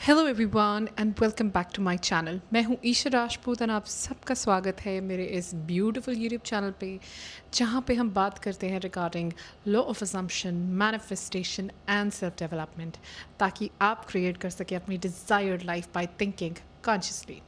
Hello everyone and welcome back to my channel. मैं हूं ईशा राजपूत और आप सबका स्वागत है मेरे इस ब्यूटीफुल यूट्यूब चैनल पे, जहां पे हम बात करते हैं regarding law of assumption, manifestation and self development, ताकि आप क्रिएट कर सकें अपनी desired life by thinking consciously.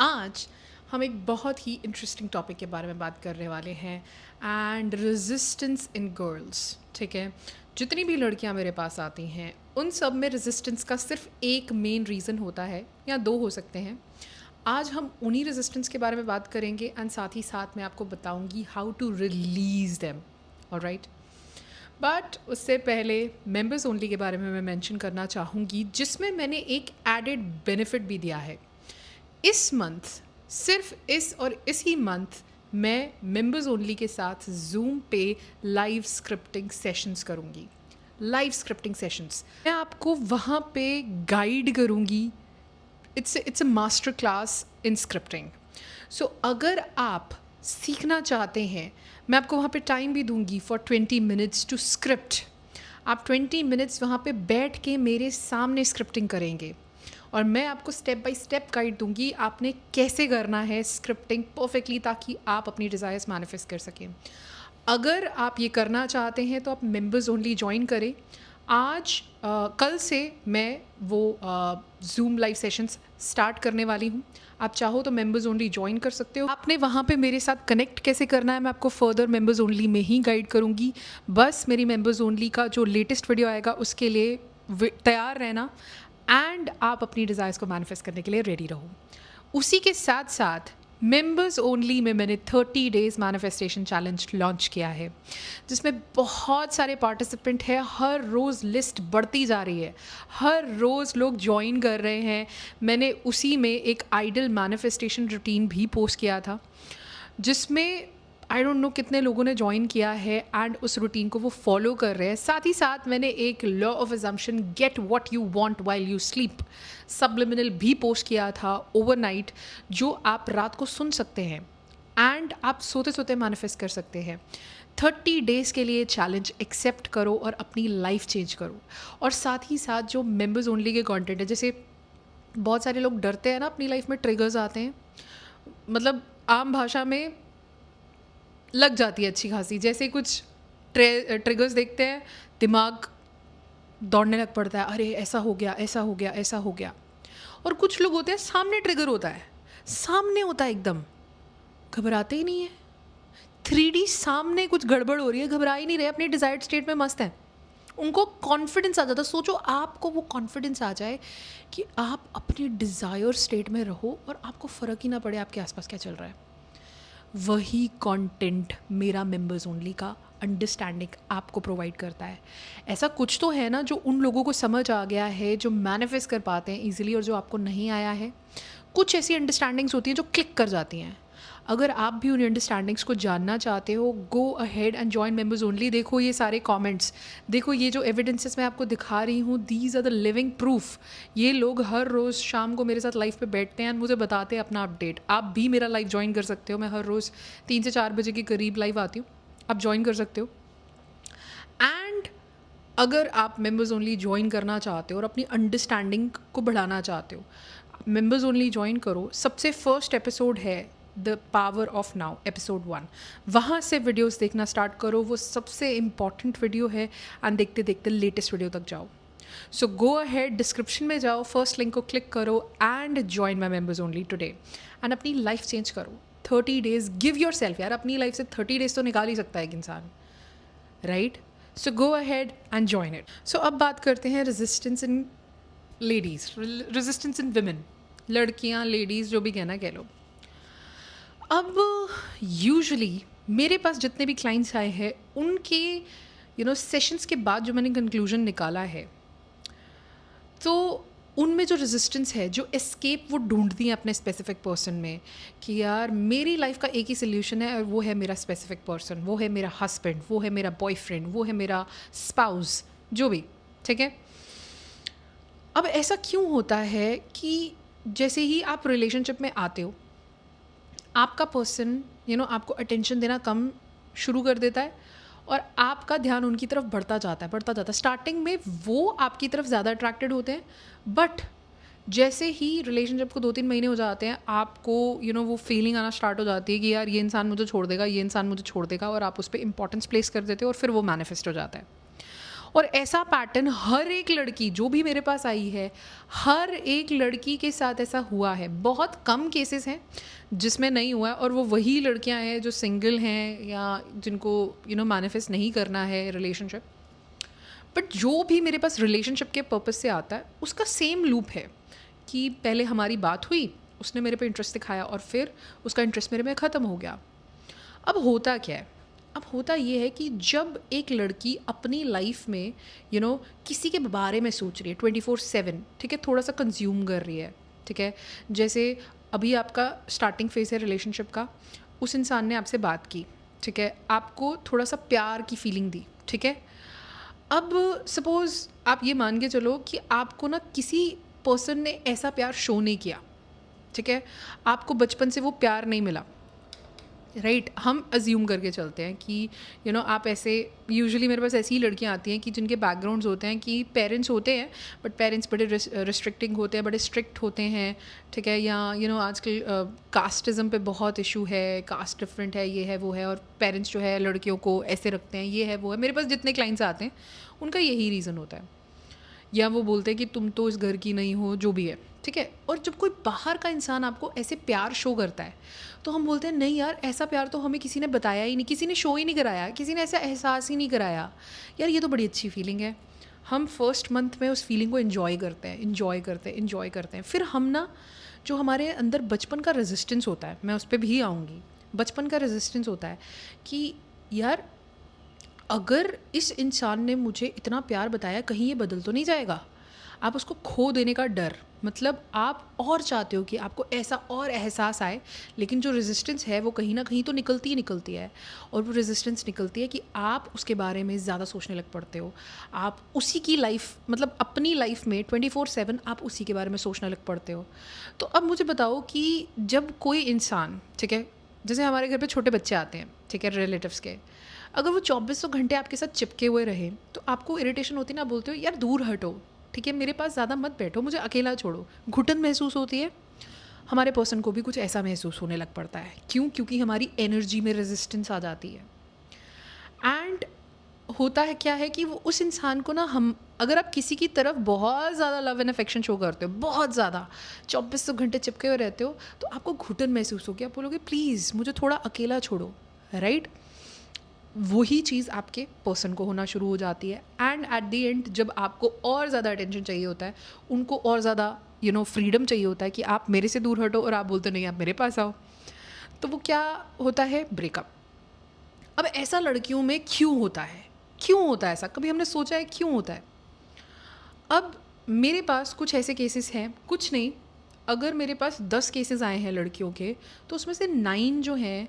आज हम एक बहुत ही इंटरेस्टिंग टॉपिक के बारे में बात करने वाले हैं, एंड रेजिस्टेंस इन गर्ल्स। ठीक है, जितनी भी लड़कियां मेरे पास आती हैं उन सब में रेजिस्टेंस का सिर्फ एक मेन रीज़न होता है, या दो हो सकते हैं। आज हम उन्हीं रेजिस्टेंस के बारे में बात करेंगे एंड साथ ही साथ मैं आपको बताऊंगी how to release them. Alright, but उससे पहले मेंबर्स ओनली के बारे में मैं मेंशन करना चाहूँगी, जिसमें मैंने एक एडेड बेनिफिट भी दिया है। इस मंथ, सिर्फ इस और इसी मंथ, मैं मेंबर्स ओनली के साथ जूम पे लाइव स्क्रिप्टिंग सेशंस करूँगी। लाइव स्क्रिप्टिंग सेशंस मैं आपको वहाँ पे गाइड करूँगी। It's a master class in scripting. So अगर आप सीखना चाहते हैं, मैं आपको वहाँ पे टाइम भी दूँगी फॉर 20 मिनट्स टू स्क्रिप्ट। आप 20 मिनट्स वहाँ पे बैठ के मेरे सामने स्क्रिप्टिंग करेंगे और मैं आपको स्टेप बाय स्टेप गाइड दूंगी आपने कैसे करना है स्क्रिप्टिंग परफेक्टली, ताकि आप अपनी डिज़ायर्स मैनिफेस्ट कर सकें। अगर आप ये करना चाहते हैं तो आप मेंबर्स ओनली ज्वाइन करें। आज कल से मैं वो जूम लाइव सेशंस स्टार्ट करने वाली हूँ। आप चाहो तो मेंबर्स ओनली ज्वाइन कर सकते हो। आपने वहाँ पे मेरे साथ कनेक्ट कैसे करना है मैं आपको फर्दर मेंबर्स ओनली में ही गाइड करूँगी। बस मेरी मेंबर्स ओनली का जो लेटेस्ट वीडियो आएगा उसके लिए तैयार रहना, एंड आप अपनी डिज़ायर्स को मैनिफेस्ट करने के लिए रेडी रहो। उसी के साथ साथ मेंबर्स ओनली में मैंने 30 डेज़ मैनिफेस्टेशन चैलेंज लॉन्च किया है, जिसमें बहुत सारे पार्टिसिपेंट हैं। हर रोज़ लिस्ट बढ़ती जा रही है, हर रोज़ लोग ज्वाइन कर रहे हैं। मैंने उसी में एक आइडल मैनिफेस्टेशन रूटीन भी पोस्ट किया था, जिसमें आई डोंट नो कितने लोगों ने ज्वाइन किया है एंड उस रूटीन को वो फॉलो कर रहे हैं। साथ ही साथ मैंने एक law of assumption, get what you want while you sleep, subliminal भी पोस्ट किया था ओवरनाइट, जो आप रात को सुन सकते हैं एंड आप सोते सोते मैनिफेस्ट कर सकते हैं। 30 डेज़ के लिए चैलेंज एक्सेप्ट करो और अपनी लाइफ चेंज करो। और साथ ही साथ जो मेंबर्स ओनली के कंटेंट है, जैसे बहुत सारे लोग डरते हैं ना, अपनी लाइफ में ट्रिगर्स आते हैं, मतलब आम भाषा में लग जाती है अच्छी खासी। जैसे कुछ ट्रिगर्स देखते हैं, दिमाग दौड़ने लग पड़ता है, अरे ऐसा हो गया, ऐसा हो गया, ऐसा हो गया। और कुछ लोग होते हैं, सामने ट्रिगर होता है, सामने होता है, एकदम घबराते ही नहीं है। 3D सामने कुछ गड़बड़ हो रही है, घबरा ही नहीं रहे, अपने डिज़ायर्ड स्टेट में मस्त हैं। उनको कॉन्फिडेंस आ जाता है। सोचो आपको वो कॉन्फिडेंस आ जाए कि आप अपने डिज़ायर स्टेट में रहो और आपको फ़र्क ही ना पड़े आपके आसपास क्या चल रहा है। वही कंटेंट मेरा मेंबर्स ओनली का अंडरस्टैंडिंग आपको प्रोवाइड करता है। ऐसा कुछ तो है ना जो उन लोगों को समझ आ गया है, जो मैनिफेस्ट कर पाते हैं ईजिली, और जो आपको नहीं आया है। कुछ ऐसी अंडरस्टैंडिंग्स होती हैं जो क्लिक कर जाती हैं। अगर आप भी उन अंडरस्टैंडिंग्स को जानना चाहते हो, गो ahead and join members only. देखो ये सारे कमेंट्स, देखो ये जो एविडेंसेस मैं आपको दिखा रही हूँ, these are the living proof. ये लोग हर रोज़ शाम को मेरे साथ लाइव पे बैठते हैं और मुझे बताते हैं अपना अपडेट। आप भी मेरा लाइव ज्वाइन कर सकते हो। मैं हर रोज़ 3 से 4 बजे के करीब लाइव आती हूँ, आप ज्वाइन कर सकते हो। एंड अगर आप मेंबर्स ओनली ज्वाइन करना चाहते हो और अपनी अंडरस्टैंडिंग को बढ़ाना चाहते हो, मेंबर्स ओनली ज्वाइन करो। सबसे फर्स्ट एपिसोड है the power of now, episode 1। वहाँ से वीडियोस देखना स्टार्ट करो, वो सबसे इम्पॉर्टेंट वीडियो है, एंड देखते देखते लेटेस्ट वीडियो तक जाओ। सो गो अहेड, डिस्क्रिप्शन में जाओ, फर्स्ट लिंक को क्लिक करो and join my members only today, and अपनी लाइफ चेंज करो। 30 डेज़ गिव योर सेल्फ। यार अपनी लाइफ से 30 डेज़ तो निकाल ही सकता है एक इंसान, right? So go ahead and join it. So अब बात करते हैं resistance in ladies, resistance in women, लड़कियाँ, लेडीज़, जो भी कहना कह लो। अब यूजुअली मेरे पास जितने भी क्लाइंट्स आए हैं उनके सेशंस के बाद जो मैंने कंक्लूजन निकाला है, तो उनमें जो रेजिस्टेंस है, जो एस्केप वो ढूंढती हैं अपने स्पेसिफिक पर्सन में, कि यार मेरी लाइफ का एक ही सोल्यूशन है और वो है मेरा स्पेसिफिक पर्सन, वो है मेरा हस्बैंड, वो है मेरा बॉयफ्रेंड, वो है मेरा स्पाउस, जो भी। ठीक है, अब ऐसा क्यों होता है कि जैसे ही आप रिलेशनशिप में आते हो, आपका पर्सन आपको अटेंशन देना कम शुरू कर देता है और आपका ध्यान उनकी तरफ बढ़ता जाता है, बढ़ता जाता है। स्टार्टिंग में वो आपकी तरफ ज़्यादा अट्रैक्टेड होते हैं, बट जैसे ही रिलेशनशिप को 2-3 महीने हो जाते हैं, आपको वो फीलिंग आना स्टार्ट हो जाती है कि यार ये इंसान मुझे छोड़ देगा, ये इंसान मुझे छोड़ देगा, और आप उस पे इम्पोर्टेंस प्लेस कर देते हो और फिर वो मैनिफेस्ट हो जाता है। और ऐसा पैटर्न हर एक लड़की जो भी मेरे पास आई है, हर एक लड़की के साथ ऐसा हुआ है। बहुत कम केसेस हैं जिसमें नहीं हुआ है, और वो वही लड़कियां हैं जो सिंगल हैं या जिनको मैनिफेस्ट नहीं करना है रिलेशनशिप। बट जो भी मेरे पास रिलेशनशिप के पर्पस से आता है, उसका सेम लूप है कि पहले हमारी बात हुई, उसने मेरे पे इंटरेस्ट दिखाया और फिर उसका इंटरेस्ट मेरे में ख़त्म हो गया। अब होता क्या है? अब होता ये है कि जब एक लड़की अपनी लाइफ में किसी के बारे में सोच रही है 24/7, ठीक है, थोड़ा सा कंज्यूम कर रही है, ठीक है, जैसे अभी आपका स्टार्टिंग फेज है रिलेशनशिप का, उस इंसान ने आपसे बात की, ठीक है, आपको थोड़ा सा प्यार की फीलिंग दी, ठीक है। अब सपोज़ आप ये मान के चलो कि आपको ना किसी पर्सन ने ऐसा प्यार शो नहीं किया, ठीक है, आपको बचपन से वो प्यार नहीं मिला, राइट। हम अज्यूम करके चलते हैं कि आप ऐसे, यूजुअली मेरे पास ऐसी ही लड़कियां आती हैं कि जिनके बैकग्राउंड्स होते हैं कि पेरेंट्स होते हैं, बट पेरेंट्स बड़े रिस्ट्रिक्टिंग होते हैं, बड़े स्ट्रिक्ट होते हैं, ठीक है, या आजकल कास्टिज़म पे बहुत इशू है, कास्ट डिफरेंट है, ये है वो है, और पेरेंट्स जो है लड़कियों को ऐसे रखते हैं, ये है वो है। मेरे पास जितने क्लाइंट्स आते हैं उनका यही रीज़न होता है, या वो बोलते हैं कि तुम तो इस घर की नहीं हो, जो भी है, ठीक है। और जब कोई बाहर का इंसान आपको ऐसे प्यार शो करता है, तो हम बोलते हैं नहीं यार, ऐसा प्यार तो हमें किसी ने बताया ही नहीं, किसी ने शो ही नहीं कराया, किसी ने ऐसा एहसास ही नहीं कराया। यार ये तो बड़ी अच्छी फीलिंग है। हम फर्स्ट मंथ में उस फीलिंग को इन्जॉय करते हैं, इन्जॉय करते हैं, इन्जॉय करते हैं। फिर हम ना, जो हमारे अंदर बचपन का रेजिस्टेंस होता है, मैं उस पर भी आऊँगी, बचपन का रेजिस्टेंस होता है कि यार अगर इस इंसान ने मुझे इतना प्यार बताया, कहीं ये बदल तो नहीं जाएगा। आप उसको खो देने का डर, मतलब आप और चाहते हो कि आपको ऐसा और एहसास आए, लेकिन जो रेजिस्टेंस है वो कहीं ना कहीं तो निकलती ही निकलती है। और वो रेजिस्टेंस निकलती है कि आप उसके बारे में ज़्यादा सोचने लग पड़ते हो, आप उसी की लाइफ, मतलब अपनी लाइफ में 24/7 आप उसी के बारे में सोचने लग पड़ते हो। तो अब मुझे बताओ कि जब कोई इंसान, ठीक है, जैसे हमारे घर पे छोटे बच्चे आते हैं, ठीक है, रिलेटिव्स के, अगर वो 2400 घंटे आपके साथ चिपके हुए रहे, तो आपको इरिटेशन होती है ना, बोलते हो यार दूर हटो, ठीक है, मेरे पास ज़्यादा मत बैठो, मुझे अकेला छोड़ो। घुटन महसूस होती है, हमारे पर्सन को भी कुछ ऐसा महसूस होने लग पड़ता है। क्यों? क्योंकि हमारी एनर्जी में रेजिस्टेंस आ जाती है। एंड होता है क्या है कि वो उस इंसान को ना, हम अगर आप किसी की तरफ बहुत ज़्यादा लव एंड अफेक्शन शो करते हो, बहुत ज़्यादा 2400 घंटे चिपके हुए रहते हो, तो आपको घुटन महसूस होगी, आप बोलोगे प्लीज़ मुझे थोड़ा अकेला छोड़ो, राइट। वही चीज़ आपके पर्सन को होना शुरू हो जाती है। एंड एट द एंड जब आपको और ज़्यादा अटेंशन चाहिए होता है, उनको और ज़्यादा फ्रीडम चाहिए होता है कि आप मेरे से दूर हटो, और आप बोलते नहीं आप मेरे पास आओ, तो वो क्या होता है? ब्रेकअप। अब ऐसा लड़कियों में क्यों होता है? क्यों होता है ऐसा? कभी हमने सोचा है क्यों होता है? अब मेरे पास कुछ ऐसे केसेस हैं, कुछ नहीं, अगर मेरे पास 10 केसेस आए हैं लड़कियों के, तो उसमें से 9 जो हैं,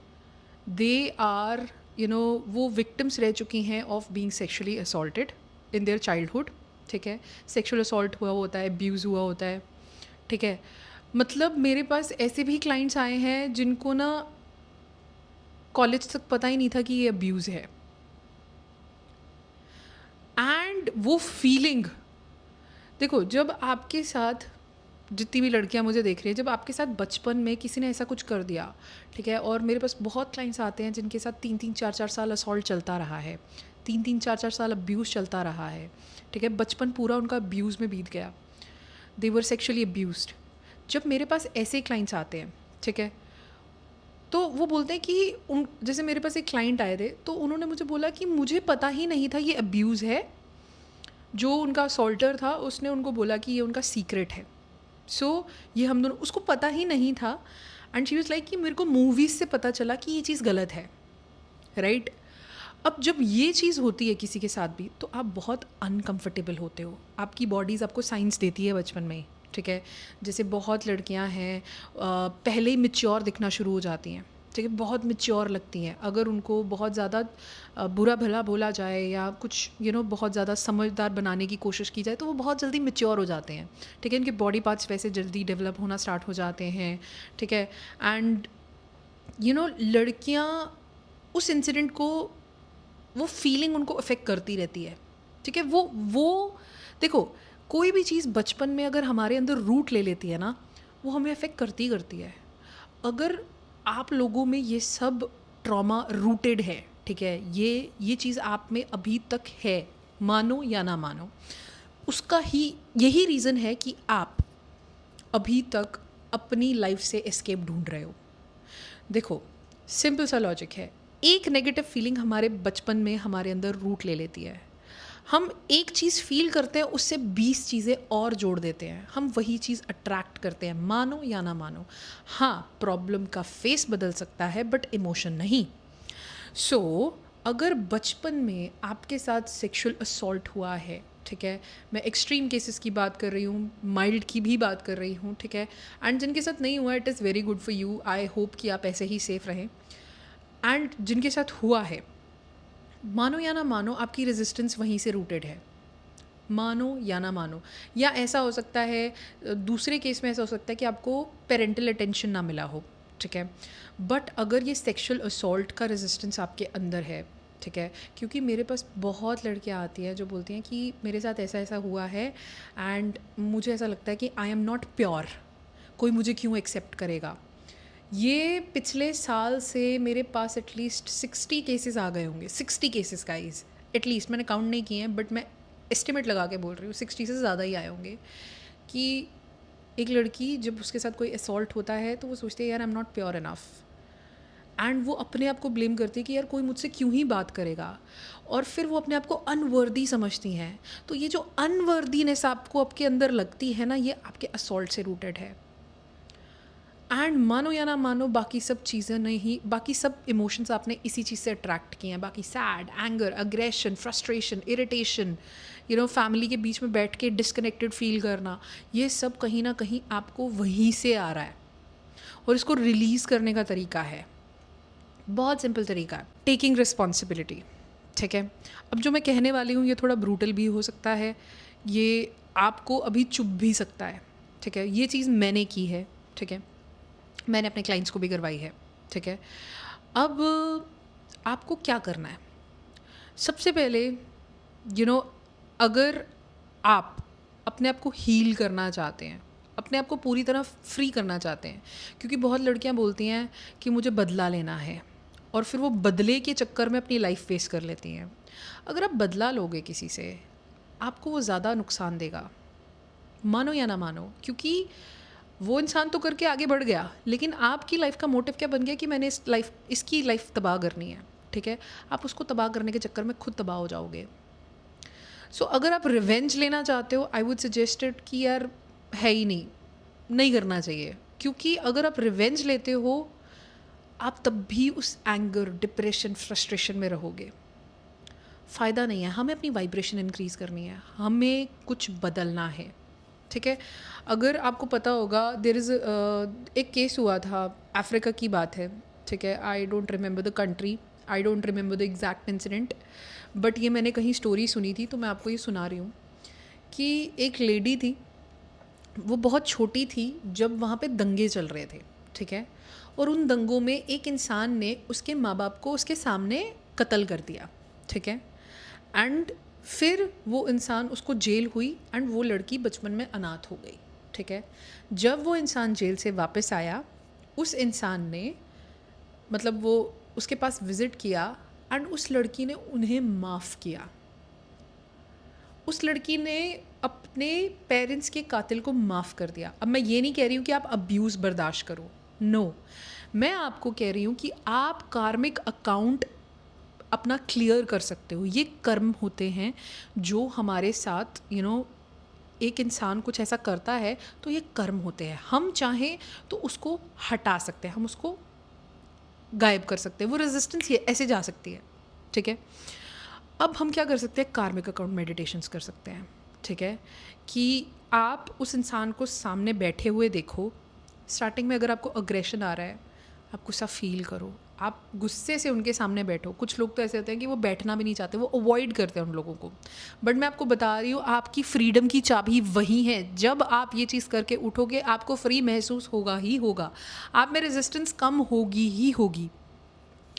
दे आर वो विक्टिम्स रह चुकी हैं of being sexually assaulted in their childhood, ठीक है, सेक्सुअल असॉल्ट हुआ होता है, अब्यूज़ हुआ होता है, ठीक है। मतलब मेरे पास ऐसे भी क्लाइंट्स आए हैं जिनको ना कॉलेज तक पता ही नहीं था कि ये अब्यूज़ है। एंड वो फीलिंग, देखो, जब आपके साथ, जितनी भी लड़कियां मुझे देख रही हैं, जब आपके साथ बचपन में किसी ने ऐसा कुछ कर दिया, ठीक है, और मेरे पास बहुत क्लाइंट्स आते हैं जिनके साथ 3-3, 4-4 साल असॉल्ट चलता रहा है, 3-3, 4-4 साल अब्यूज़ चलता रहा है, ठीक है, बचपन पूरा उनका अब्यूज़ में बीत गया, दे वर सेक्शुअली अब्यूज्ड। जब मेरे पास ऐसे क्लाइंट्स आते हैं, ठीक है, तो वो बोलते हैं कि जैसे मेरे पास एक क्लाइंट आए थे, तो उन्होंने मुझे बोला कि मुझे पता ही नहीं था ये अब्यूज़ है। जो उनका असॉल्टर था उसने उनको बोला कि ये उनका सीक्रेट है, सो ये हम दोनों, उसको पता ही नहीं था। एंड शी वाज लाइक कि मेरे को मूवीज़ से पता चला कि ये चीज़ गलत है, राइट। अब जब ये चीज़ होती है किसी के साथ भी, तो आप बहुत अनकंफर्टेबल होते हो, आपकी बॉडीज़ आपको साइंस देती है बचपन में ही, ठीक है। जैसे बहुत लड़कियां हैं पहले ही मिच्योर दिखना शुरू हो जाती हैं, ठीक है, बहुत मिच्योर लगती हैं। अगर उनको बहुत ज़्यादा बुरा भला बोला जाए या कुछ बहुत ज़्यादा समझदार बनाने की कोशिश की जाए, तो वो बहुत जल्दी मिच्योर हो जाते हैं, ठीक है। इनके बॉडी पार्ट्स वैसे जल्दी डेवलप होना स्टार्ट हो जाते हैं, ठीक है। एंड लड़कियाँ उस इंसिडेंट को वो फीलिंग उनको अफेक्ट करती रहती है, ठीक है। वो देखो, कोई भी चीज़ बचपन में अगर हमारे अंदर रूट ले लेती है ना, वो हमें अफेक्ट करती करती है। अगर आप लोगों में ये सब ट्रॉमा रूटेड है, ठीक है, ये चीज़ आप में अभी तक है, मानो या ना मानो, उसका ही यही रीज़न है कि आप अभी तक अपनी लाइफ से एस्केप ढूंढ रहे हो। देखो, सिंपल सा लॉजिक है, एक नेगेटिव फीलिंग हमारे बचपन में हमारे अंदर रूट ले लेती है। हम एक चीज़ फील करते हैं, उससे 20 चीज़ें और जोड़ देते हैं, हम वही चीज़ अट्रैक्ट करते हैं, मानो या ना मानो। हाँ, प्रॉब्लम का फेस बदल सकता है बट इमोशन नहीं। सो अगर बचपन में आपके साथ सेक्सुअल असॉल्ट हुआ है, ठीक है, मैं एक्सट्रीम केसेस की बात कर रही हूँ, माइल्ड की भी बात कर रही हूँ, ठीक है, एंड जिनके साथ नहीं हुआ, it is very good for you, I hope कि आप ऐसे ही सेफ रहें। एंड जिनके साथ हुआ है, मानो या ना मानो, आपकी रेजिस्टेंस वहीं से रूटेड है, मानो या ना मानो। या ऐसा हो सकता है, दूसरे केस में ऐसा हो सकता है कि आपको पेरेंटल अटेंशन ना मिला हो, ठीक है, बट अगर ये सेक्सुअल असॉल्ट का रेजिस्टेंस आपके अंदर है, ठीक है, क्योंकि मेरे पास बहुत लड़कियां आती हैं जो बोलती हैं कि मेरे साथ ऐसा ऐसा हुआ है एंड मुझे ऐसा लगता है कि आई एम नॉट प्योर, कोई मुझे क्यों एक्सेप्ट करेगा। ये पिछले साल से मेरे पास एटलीस्ट 60 केसेस आ गए होंगे, 60 केसेस गाइस, एटलीस्ट, मैंने काउंट नहीं किए हैं बट मैं एस्टिमेट लगा के बोल रही हूँ, 60 से ज़्यादा ही आए होंगे। कि एक लड़की जब उसके साथ कोई असॉल्ट होता है तो वो सोचती है यार I am not pure enough, and वो अपने आप को ब्लेम करती है कि यार कोई मुझसे क्यों ही बात करेगा, और फिर वो अपने आप को अनवर्दी समझती हैं। तो ये जो अनवर्दीनेस आपको आपके अंदर लगती है ना, ये आपके असॉल्ट से रूटेड है। एंड मानो या ना मानो, बाकी सब चीज़ें नहीं, बाकी सब इमोशंस आपने इसी चीज़ से अट्रैक्ट किए हैं, बाकी sad, anger, aggression, frustration, irritation, family के बीच में बैठ के डिस्कनेक्टेड फील करना, ये सब कहीं ना कहीं आपको वहीं से आ रहा है। और इसको रिलीज़ करने का तरीका है, बहुत सिंपल तरीका है, टेकिंग रिस्पॉन्सिबिलिटी, ठीक है। अब जो मैं कहने वाली हूँ ये थोड़ा ब्रूटल भी हो सकता है, ये आपको अभी चुभ भी सकता है, ठीक है। ये चीज़ मैंने की है, ठीक है, मैंने अपने क्लाइंट्स को भी करवाई है, ठीक है। अब आपको क्या करना है, सबसे पहले अगर आप अपने आप को हील करना चाहते हैं, अपने आप को पूरी तरह फ्री करना चाहते हैं, क्योंकि बहुत लड़कियां बोलती हैं कि मुझे बदला लेना है, और फिर वो बदले के चक्कर में अपनी लाइफ वेस्ट कर लेती हैं। अगर आप बदला लोगे किसी से, आपको वो ज़्यादा नुकसान देगा, मानो या ना मानो, क्योंकि वो इंसान तो करके आगे बढ़ गया, लेकिन आपकी लाइफ का मोटिव क्या बन गया कि मैंने इसकी लाइफ तबाह करनी है, ठीक है। आप उसको तबाह करने के चक्कर में खुद तबाह हो जाओगे। सो अगर आप रिवेंज लेना चाहते हो, आई वुड सजेस्टेड कि यार है ही नहीं करना चाहिए, क्योंकि अगर आप रिवेंज लेते हो, आप तब भी उस एंगर, डिप्रेशन, फ्रस्ट्रेशन में रहोगे, फ़ायदा नहीं है। हमें अपनी वाइब्रेशन इंक्रीज़ करनी है, हमें कुछ बदलना है, ठीक है। अगर आपको पता होगा, देयर इज़ एक केस हुआ था, अफ्रीका की बात है, ठीक है, I don't remember the country, I don't remember the exact incident, but ये मैंने कहीं स्टोरी सुनी थी तो मैं आपको ये सुना रही हूँ कि एक लेडी थी, वो बहुत छोटी थी जब वहाँ पे दंगे चल रहे थे, ठीक है, और उन दंगों में एक इंसान ने उसके माँ बाप को उसके सामने कत्ल कर दिया, ठीक है, एंड फिर वो इंसान, उसको जेल हुई एंड वो लड़की बचपन में अनाथ हो गई, ठीक है। जब वो इंसान जेल से वापस आया, उस इंसान ने मतलब वो उसके पास विज़िट किया एंड उस लड़की ने उन्हें माफ़ किया। उस लड़की ने अपने पेरेंट्स के कातिल को माफ़ कर दिया। अब मैं ये नहीं कह रही हूँ कि आप अब्यूज़ बर्दाश्त करो, नो, मैं आपको कह रही हूँ कि आप कार्मिक अकाउंट अपना क्लियर कर सकते हो। ये कर्म होते हैं जो हमारे साथ एक इंसान कुछ ऐसा करता है तो ये कर्म होते हैं, हम चाहें तो उसको हटा सकते हैं, हम उसको गायब कर सकते हैं, वो रेजिस्टेंस ये ऐसे जा सकती है, ठीक है। अब हम क्या कर सकते हैं, कार्मिक अकाउंट मेडिटेशंस कर सकते हैं, ठीक है, कि आप उस इंसान को सामने बैठे हुए देखो। स्टार्टिंग में अगर आपको अग्रेशन आ रहा है, आप गुस्सा फील करो, आप गुस्से से उनके सामने बैठो। कुछ लोग तो ऐसे होते हैं कि वो बैठना भी नहीं चाहते, वो अवॉइड करते हैं उन लोगों को, बट मैं आपको बता रही हूँ, आपकी फ्रीडम की चाबी वही है। जब आप ये चीज़ करके उठोगे, आपको फ्री महसूस होगा ही होगा, आप में रेजिस्टेंस कम होगी ही होगी।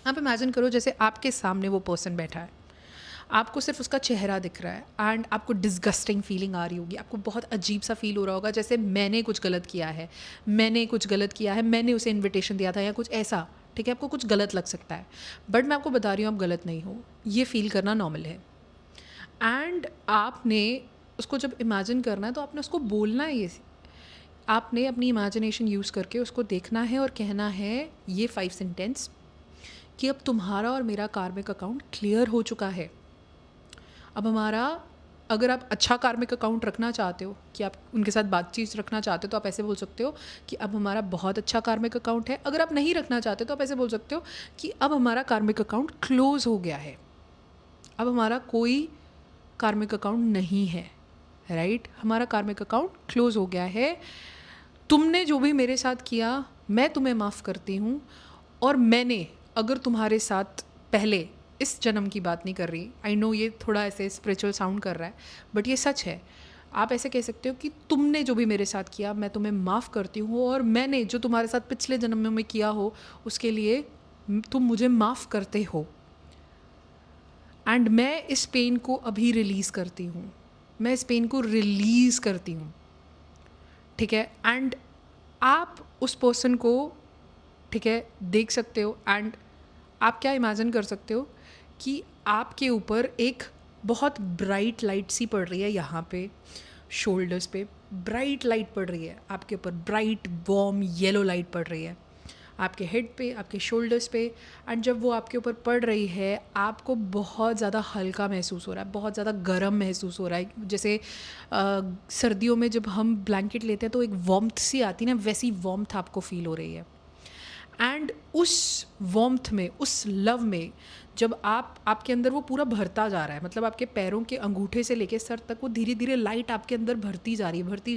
आप इमेजिन करो जैसे आपके सामने वो पर्सन बैठा है, आपको सिर्फ उसका चेहरा दिख रहा है एंड आपको डिस्गस्टिंग फीलिंग आ रही होगी, आपको बहुत अजीब सा फील हो रहा होगा जैसे मैंने कुछ गलत किया है, मैंने उसे इन्विटेशन दिया था या कुछ ऐसा, ठीक है, आपको कुछ गलत लग सकता है, बट मैं आपको बता रही हूँ आप गलत नहीं हो, ये फील करना नॉर्मल है। एंड आपने उसको जब इमेजिन करना है तो आपने उसको बोलना है, ये आपने अपनी इमेजिनेशन यूज़ करके उसको देखना है और कहना है ये 5 सेंटेंस कि अब तुम्हारा और मेरा कार्मिक अकाउंट क्लियर हो चुका है। अब हमारा, अगर आप अच्छा कार्मिक अकाउंट रखना चाहते हो, कि आप उनके साथ बातचीत रखना चाहते हो, तो आप ऐसे बोल सकते हो कि अब हमारा बहुत अच्छा कार्मिक अकाउंट है। अगर आप नहीं रखना चाहते तो आप ऐसे बोल सकते हो कि अब हमारा कार्मिक अकाउंट क्लोज़ हो गया है, अब हमारा कोई कार्मिक अकाउंट नहीं है, राइट? हमारा कार्मिक अकाउंट क्लोज़ हो गया है। तुमने जो भी मेरे साथ किया मैं तुम्हें माफ़ करती हूँ, और मैंने अगर तुम्हारे साथ पहले, इस जन्म की बात नहीं कर रही, आई नो ये थोड़ा ऐसे स्पिरिचुअल साउंड कर रहा है बट ये सच है, आप ऐसे कह सकते हो कि तुमने जो भी मेरे साथ किया मैं तुम्हें माफ़ करती हूँ, और मैंने जो तुम्हारे साथ पिछले जन्म में किया हो उसके लिए तुम मुझे माफ़ करते हो, एंड मैं इस पेन को अभी रिलीज़ करती हूँ, मैं इस पेन को रिलीज़ करती हूँ, ठीक है? एंड आप उस पर्सन को, ठीक है, देख सकते हो, एंड आप क्या इमेजिन कर सकते हो कि आपके ऊपर एक बहुत ब्राइट लाइट सी पड़ रही है, यहाँ पे शोल्डर्स पे ब्राइट लाइट पड़ रही है, आपके ऊपर ब्राइट वॉर्म येलो लाइट पड़ रही है, आपके हेड पे, आपके शोल्डर्स पे, एंड जब वो आपके ऊपर पड़ रही है आपको बहुत ज़्यादा हल्का महसूस हो रहा है, बहुत ज़्यादा गर्म महसूस हो रहा है, जैसे सर्दियों में जब हम ब्लैंकेट लेते हैं तो एक वार्मथ सी आती है ना, वैसी वार्मथ आपको फील हो रही है। एंड उस वार्मथ में, उस लव में, जब आपके अंदर वो पूरा भरता जा रहा है, मतलब आपके पैरों के अंगूठे से लेके सर तक वो धीरे धीरे लाइट आपके अंदर भरती जा रही है, भरती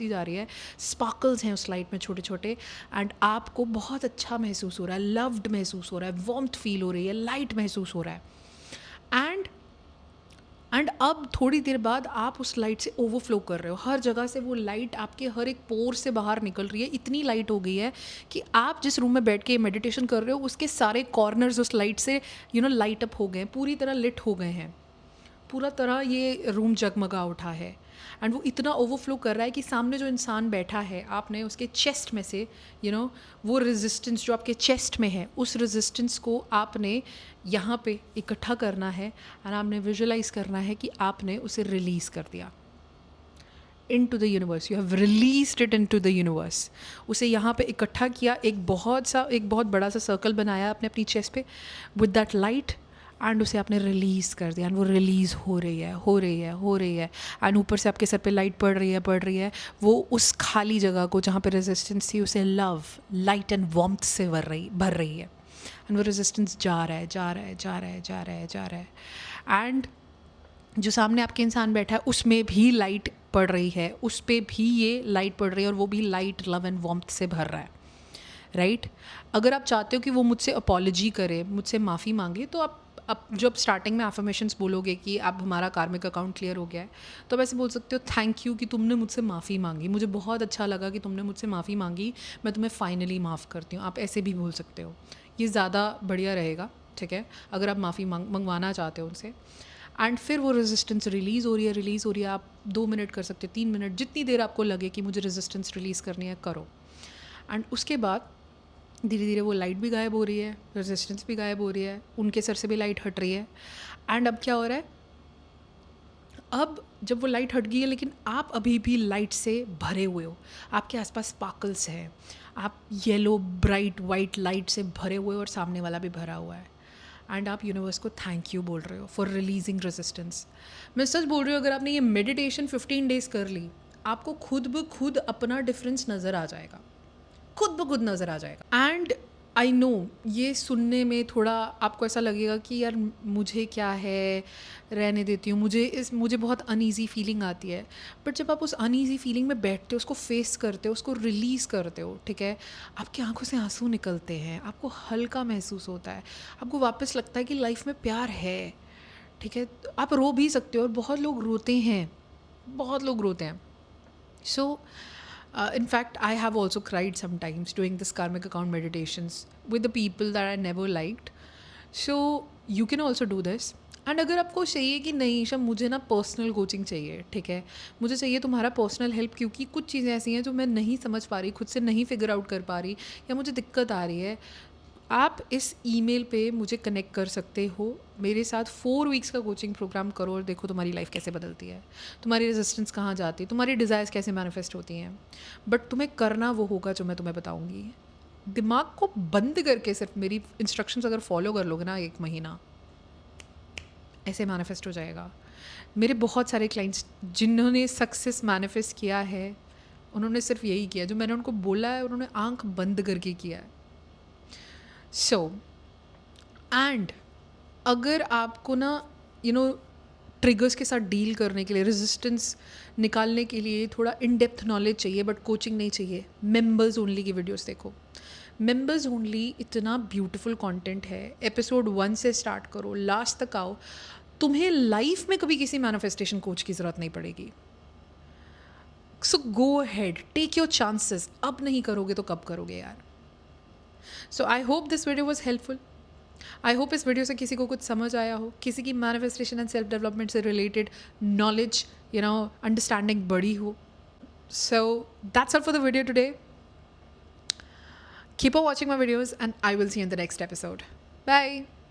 जा रही है, स्पार्कल्स हैं उस लाइट में छोटे छोटे, एंड आपको बहुत अच्छा महसूस हो रहा है, लव्ड महसूस हो रहा है, वार्मथ फील हो रही है, लाइट महसूस हो रहा है। एंड अब थोड़ी देर बाद आप उस लाइट से ओवरफ्लो कर रहे हो, हर जगह से वो लाइट आपके हर एक पोर से बाहर निकल रही है, इतनी लाइट हो गई है कि आप जिस रूम में बैठ के मेडिटेशन कर रहे हो उसके सारे कॉर्नर्स उस लाइट से लाइट अप हो गए हैं, पूरी तरह लिट हो गए हैं, पूरा तरह ये रूम जगमगा उठा है। एंड वो इतना ओवरफ्लो कर रहा है कि सामने जो इंसान बैठा है, आपने उसके चेस्ट में से वो रेजिस्टेंस जो आपके चेस्ट में है, उस रेजिस्टेंस को आपने यहाँ पे इकट्ठा करना है, एंड आपने विजुअलाइज करना है कि आपने उसे रिलीज़ कर दिया into the universe, you have released it into the universe। उसे यहाँ पे इकट्ठा किया, एक बहुत बड़ा सा सर्कल बनाया आपने अपनी चेस्ट पे with that light, एंड उसे आपने रिलीज़ कर दिया, एंड वो रिलीज़ हो रही है, एंड ऊपर से आपके सर पे लाइट पड़ रही है, वो उस खाली जगह को जहाँ पे रेजिस्टेंस थी उसे लव, लाइट एंड वार्मथ से भर रही है, एंड वो रेजिस्टेंस जा रहा है, एंड जो सामने आपके इंसान बैठा है उसमें भी लाइट पड़ रही है, उस पर भी ये लाइट पड़ रही है, और वो भी लाइट, लव एंड वार्मथ से भर रहा है, राइट? अगर आप चाहते हो कि वो मुझसे अपॉलॉजी करे, मुझसे माफ़ी मांगे, तो आप जब स्टार्टिंग में अफर्मेशंस बोलोगे कि अब हमारा कार्मिक अकाउंट क्लियर हो गया है, तो आप ऐसे बोल सकते हो, थैंक यू कि तुमने मुझसे माफ़ी मांगी, मुझे बहुत अच्छा लगा कि तुमने मुझसे माफ़ी मांगी, मैं तुम्हें फाइनली माफ़ करती हूँ। आप ऐसे भी बोल सकते हो, ये ज़्यादा बढ़िया रहेगा, ठीक है, अगर आप माफ़ी मंगवाना चाहते हो उनसे। एंड फिर वो रेजिस्टेंस रिलीज़ हो रही है, आप 2 मिनट कर सकते हो, 3 मिनट, जितनी देर आपको लगे कि मुझे रेजिस्टेंस रिलीज़ करनी है, करो। एंड उसके बाद धीरे धीरे वो लाइट भी गायब हो रही है, रेजिस्टेंस भी गायब हो रही है, उनके सर से भी लाइट हट रही है, एंड अब क्या हो रहा है, अब जब वो लाइट हट गई है लेकिन आप अभी भी लाइट से भरे हुए हो, आपके आसपास स्पार्कल्स हैं, आप येलो ब्राइट वाइट लाइट से भरे हुए हो, और सामने वाला भी भरा हुआ है, एंड आप यूनिवर्स को थैंक यू बोल रहे हो फॉर रिलीजिंग रेजिस्टेंस। मैं सच बोल रही हूँ, अगर आपने ये मेडिटेशन 15 डेज़ कर ली, आपको खुद ब खुद अपना डिफरेंस नज़र आ जाएगा, खुद ब खुद नज़र आ जाएगा। एंड आई नो ये सुनने में थोड़ा आपको ऐसा लगेगा कि यार मुझे क्या है, रहने देती हूँ, मुझे बहुत अनईज़ी फीलिंग आती है, बट जब आप उस अनईज़ी फीलिंग में बैठते हो, उसको फेस करते हो, उसको रिलीज़ करते हो, ठीक है, आपकी आंखों से आंसू निकलते हैं, आपको हल्का महसूस होता है, आपको वापस लगता है कि लाइफ में प्यार है, ठीक है, तो आप रो भी सकते हो, और बहुत लोग रोते हैं, so in fact I have also cried sometimes doing this karmic account meditations with the people that I never liked, so you can also do this। And अगर आपको चाहिए कि नहीं ईशा मुझे ना पर्सनल कोचिंग चाहिए, ठीक है, मुझे चाहिए तुम्हारा पर्सनल हेल्प क्योंकि कुछ चीज़ें ऐसी हैं जो मैं नहीं समझ पा रही, खुद से नहीं फिगर आउट कर पा रही या मुझे दिक्कत आ रही है, आप इस ईमेल पे मुझे कनेक्ट कर सकते हो। मेरे साथ 4 वीक्स का कोचिंग प्रोग्राम करो और देखो तुम्हारी लाइफ कैसे बदलती है, तुम्हारी रेजिस्टेंस कहाँ जाती है, तुम्हारी डिज़ायर्स कैसे मैनिफेस्ट होती हैं। बट तुम्हें करना वो होगा जो मैं तुम्हें बताऊँगी। दिमाग को बंद करके सिर्फ मेरी इंस्ट्रक्शंस अगर फॉलो कर लोगे ना 1 महीना, ऐसे मैनिफेस्ट हो जाएगा। मेरे बहुत सारे क्लाइंट्स जिन्होंने सक्सेस मैनिफेस्ट किया है, उन्होंने सिर्फ यही किया जो मैंने उनको बोला है, उन्होंने आंख बंद करके किया है। सो एंड अगर आपको ना ट्रिगर्स के साथ डील करने के लिए, रेजिस्टेंस निकालने के लिए थोड़ा इन डेप्थ नॉलेज चाहिए बट कोचिंग नहीं चाहिए, मेंबर्स ओनली की वीडियोस देखो। मेंबर्स ओनली इतना ब्यूटीफुल कंटेंट है, एपिसोड 1 से स्टार्ट करो, लास्ट तक आओ, तुम्हें लाइफ में कभी किसी मैनिफेस्टेशन कोच की ज़रूरत नहीं पड़ेगी। So go ahead, take your chances. अब नहीं करोगे तो कब करोगे यार। So I hope this video was helpful. I hope इस वीडियो से किसी को कुछ समझ आया हो, किसी की मैनिफेस्टेशन एंड सेल्फ डेवलपमेंट से रिलेटेड नॉलेज अंडरस्टैंडिंग बढ़ी हो। So that's all for the video today. Keep on watching my videos and I will see you in the next episode. Bye.